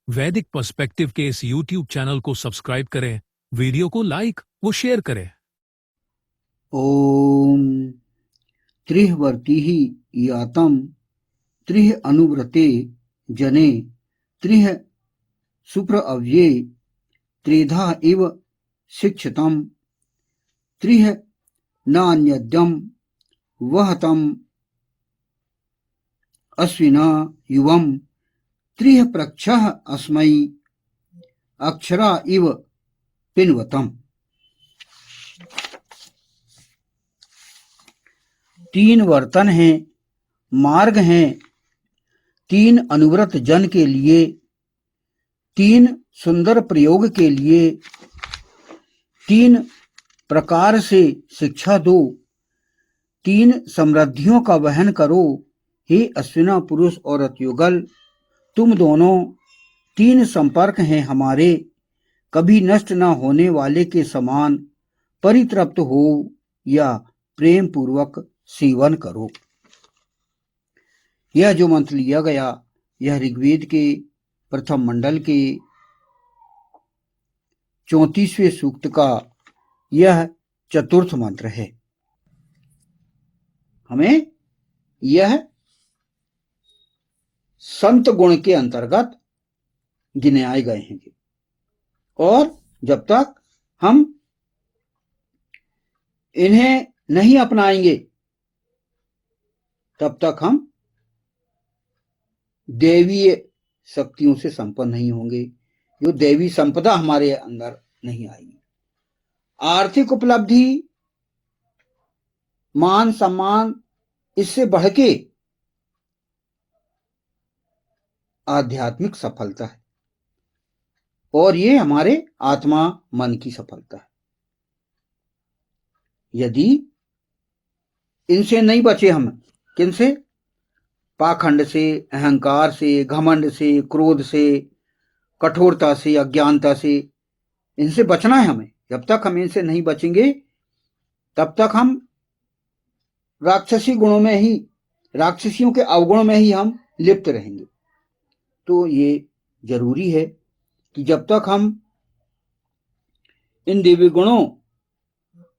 वैदिक पर्सपेक्टिव के इस YouTube चैनल को सब्सक्राइब करें, वीडियो को लाइक व शेयर करें। ओम त्रिहवर्तिः यातं त्रिह अनुव्रते जने त्रिह सुप्रअव्ये त्रिधा इव शिक्षितं त्रिह नान्यद्यं वहतं अश्विना युवं त्रिह प्रक्षः अस्मै अक्षरा इव पिन्वतम्। तीन वर्तन हैं, मार्ग हैं, तीन अनुव्रत जन के लिए, तीन सुंदर प्रयोग के लिए, तीन प्रकार से शिक्षा दो, तीन समृद्धियों का वहन करो। हे अश्विना पुरुष और रतयुगल, तुम दोनों तीन संपर्क हैं हमारे, कभी नष्ट न होने वाले के समान परितृप्त हो या प्रेम पूर्वक सेवन करो। यह जो मंत्र लिया गया यह ऋग्वेद के प्रथम मंडल के 34वें सूक्त का यह चतुर्थ मंत्र है। हमें यह संत गुण के अंतर्गत गिनाए गए हैं और जब तक हम इन्हें नहीं अपनाएंगे तब तक हम दैवीय शक्तियों से संपन्न नहीं होंगे, जो दैवी संपदा हमारे अंदर नहीं आएगी। आर्थिक उपलब्धि, मान सम्मान, इससे बढ़ के आध्यात्मिक सफलता है और ये हमारे आत्मा मन की सफलता है। यदि इनसे नहीं बचे हम, किनसे? पाखंड से, अहंकार से, घमंड से, क्रोध से, कठोरता से, अज्ञानता से, इनसे बचना है हमें। जब तक हम इनसे नहीं बचेंगे तब तक हम राक्षसी गुणों में ही, राक्षसियों के अवगुण में ही हम लिप्त रहेंगे। तो ये जरूरी है कि जब तक हम इन देवी गुणों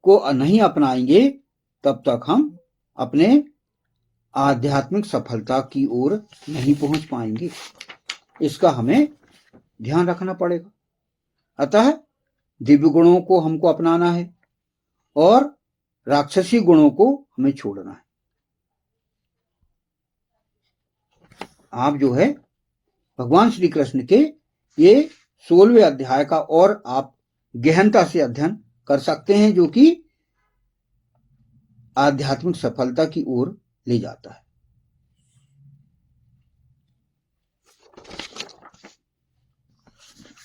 को नहीं अपनाएंगे तब तक हम अपने आध्यात्मिक सफलता की ओर नहीं पहुंच पाएंगे। इसका हमें ध्यान रखना पड़ेगा। अतः दिव्य गुणों को हमको अपनाना है और राक्षसी गुणों को हमें छोड़ना है। आप जो है भगवान श्री कृष्ण के ये 16वें अध्याय का और आप गहनता से अध्ययन कर सकते हैं, जो कि आध्यात्मिक सफलता की ओर ले जाता है।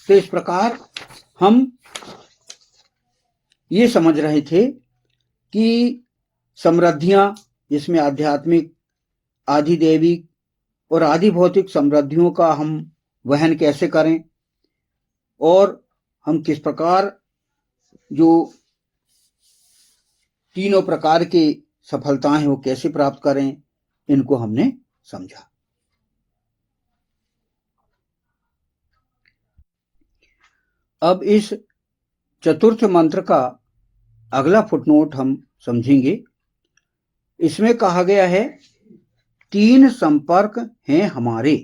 तो इस प्रकार हम ये समझ रहे थे कि समृद्धियां, जिसमें आध्यात्मिक, आधिदैविक और आदि भौतिक समृद्धियों का हम वहन कैसे करें और हम किस प्रकार जो तीनों प्रकार की सफलताएं हैं वो कैसे प्राप्त करें, इनको हमने समझा। अब इस चतुर्थ मंत्र का अगला फुटनोट हम समझेंगे। इसमें कहा गया है तीन संपर्क हैं हमारे,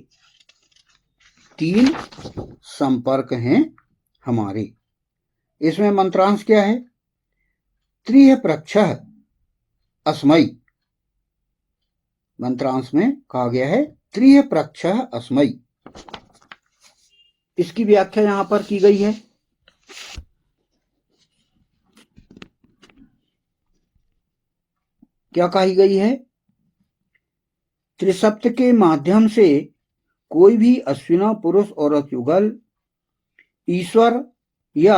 तीन संपर्क हैं हमारे। इसमें मंत्रांश क्या है? त्रिह प्रक्षः अस्मै। मंत्रांश में कहा गया है त्रिह प्रक्षः अस्मै। इसकी व्याख्या यहां पर की गई है। क्या कही गई है? त्रिसप्त के माध्यम से कोई भी अश्विना पुरुष और रतयुगल ईश्वर या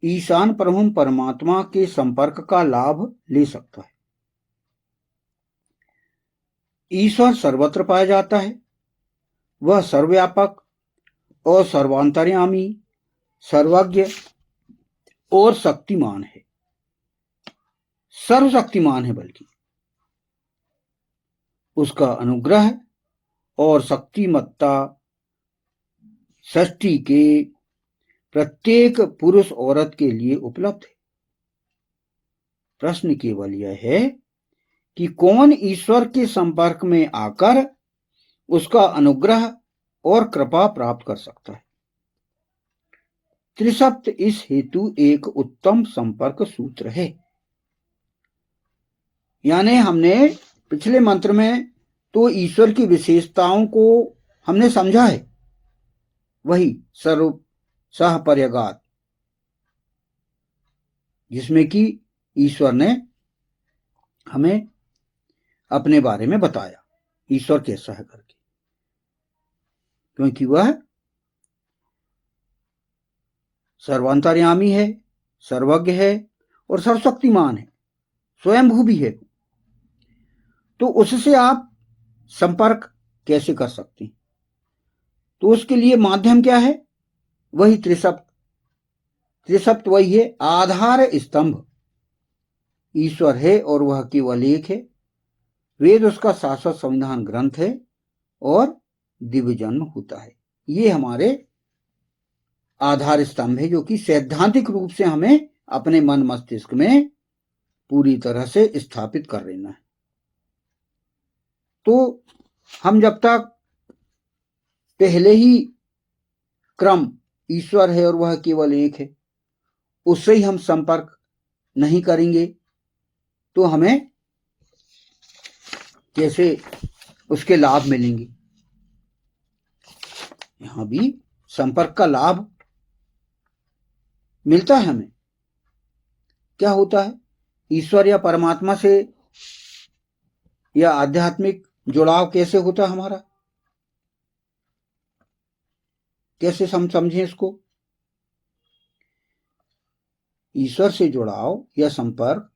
ईशान परम परमात्मा के संपर्क का लाभ ले सकता है। ईश्वर सर्वत्र पाया जाता है। वह सर्वव्यापक और सर्वांतर्यामी, सर्वज्ञ और शक्तिमान है, सर्वशक्तिमान है। बल्कि उसका अनुग्रह और शक्तिमत्ता सृष्टि के प्रत्येक पुरुष औरत के लिए उपलब्ध है। प्रश्न केवल यह है कि कौन ईश्वर के संपर्क में आकर उसका अनुग्रह और कृपा प्राप्त कर सकता है। त्रिसप्त इस हेतु एक उत्तम संपर्क सूत्र है। यानी हमने पिछले मंत्र में तो ईश्वर की विशेषताओं को हमने समझा है, वही सर्व सहपर्यगात, जिसमें कि ईश्वर ने हमें अपने बारे में बताया, ईश्वर कैसा है करके, क्योंकि वह सर्वांतर्यामी है, सर्वज्ञ है और सर्वशक्तिमान है, स्वयंभू भी है। तो उससे आप संपर्क कैसे कर सकते हैं? तो उसके लिए माध्यम क्या है? वही त्रिसप्त। त्रिसप्त वही है, आधार स्तंभ ईश्वर है और वह केवल एक है। वेद उसका शाश्वत संविधान ग्रंथ है और दिव्य जन्म होता है। ये हमारे आधार स्तंभ है, जो कि सैद्धांतिक रूप से हमें अपने मन मस्तिष्क में पूरी तरह से स्थापित कर लेना है। तो हम जब तक पहले ही क्रम ईश्वर है और वह केवल एक है, उससे ही हम संपर्क नहीं करेंगे तो हमें कैसे उसके लाभ मिलेंगे? यहां भी संपर्क का लाभ मिलता है हमें। क्या होता है? ईश्वर या परमात्मा से या आध्यात्मिक जुड़ाव कैसे होता है हमारा? कैसे समझें इसको? ईश्वर से जुड़ाव या संपर्क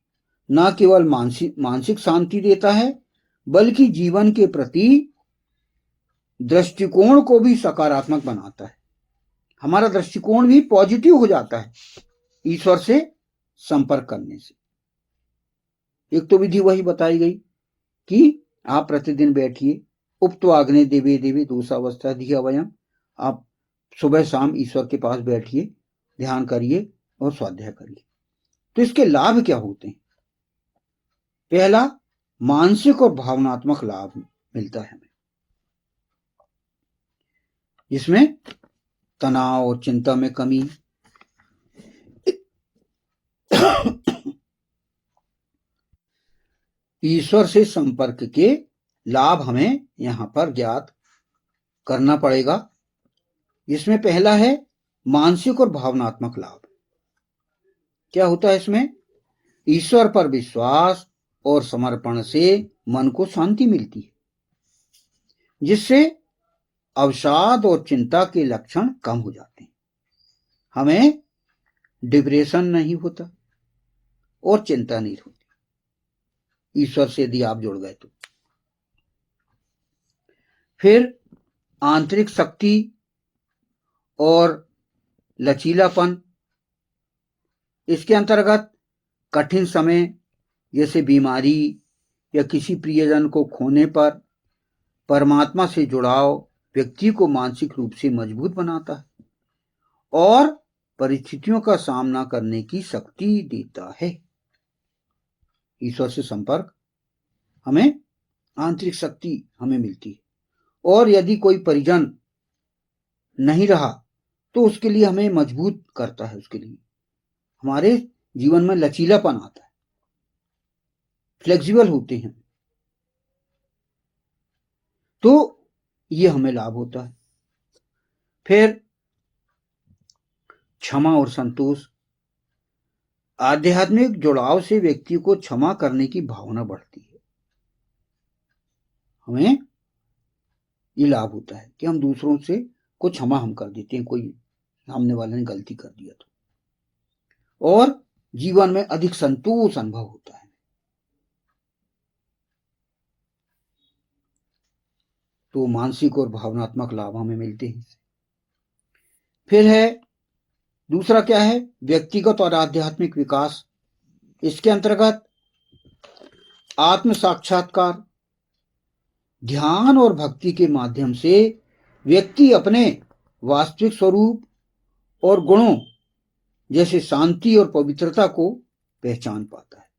न केवल मानसिक शांति देता है, बल्कि जीवन के प्रति दृष्टिकोण को भी सकारात्मक बनाता है। हमारा दृष्टिकोण भी पॉजिटिव हो जाता है ईश्वर से संपर्क करने से। एक तो विधि वही बताई गई कि आप प्रतिदिन बैठिए, उप्त्वाग्ने देवे देवे दोषावस्था धिया वयम। आप सुबह शाम ईश्वर के पास बैठिए, ध्यान करिए और स्वाध्याय करिए। तो इसके लाभ क्या होते हैं? पहला, मानसिक और भावनात्मक लाभ मिलता है हमें, जिसमें तनाव और चिंता में कमी, ईश्वर से संपर्क के लाभ हमें यहां पर ज्ञात करना पड़ेगा। इसमें पहला है मानसिक और भावनात्मक लाभ। क्या होता है इसमें? ईश्वर पर विश्वास और समर्पण से मन को शांति मिलती है, जिससे अवसाद और चिंता के लक्षण कम हो जाते हैं। हमें डिप्रेशन नहीं होता और चिंता नहीं होती ईश्वर से यदि आप जुड़ गए तो। फिर आंतरिक शक्ति और लचीलापन, इसके अंतर्गत कठिन समय जैसे बीमारी या किसी प्रियजन को खोने पर परमात्मा से जुड़ाव व्यक्ति को मानसिक रूप से मजबूत बनाता है और परिस्थितियों का सामना करने की शक्ति देता है। ईश्वर से संपर्क हमें आंतरिक शक्ति हमें मिलती है, और यदि कोई परिजन नहीं रहा तो उसके लिए हमें मजबूत करता है। उसके लिए हमारे जीवन में लचीलापन आता है, फ्लेक्सिबल होते हैं, तो ये हमें लाभ होता है। फिर क्षमा और संतोष, आध्यात्मिक जुड़ाव से व्यक्ति को क्षमा करने की भावना बढ़ती है। हमें ये लाभ होता है कि हम दूसरों से को क्षमा हम कर देते हैं, कोई सामने वाले ने गलती कर दिया तो, और जीवन में अधिक संतोष अनुभव होता है। तो मानसिक और भावनात्मक लाभ हमें मिलते हैं। फिर है दूसरा, क्या है? व्यक्तिगत और आध्यात्मिक विकास। इसके अंतर्गत आत्म साक्षात्कार, ध्यान और भक्ति के माध्यम से व्यक्ति अपने वास्तविक स्वरूप और गुणों जैसे शांति और पवित्रता को पहचान पाता है।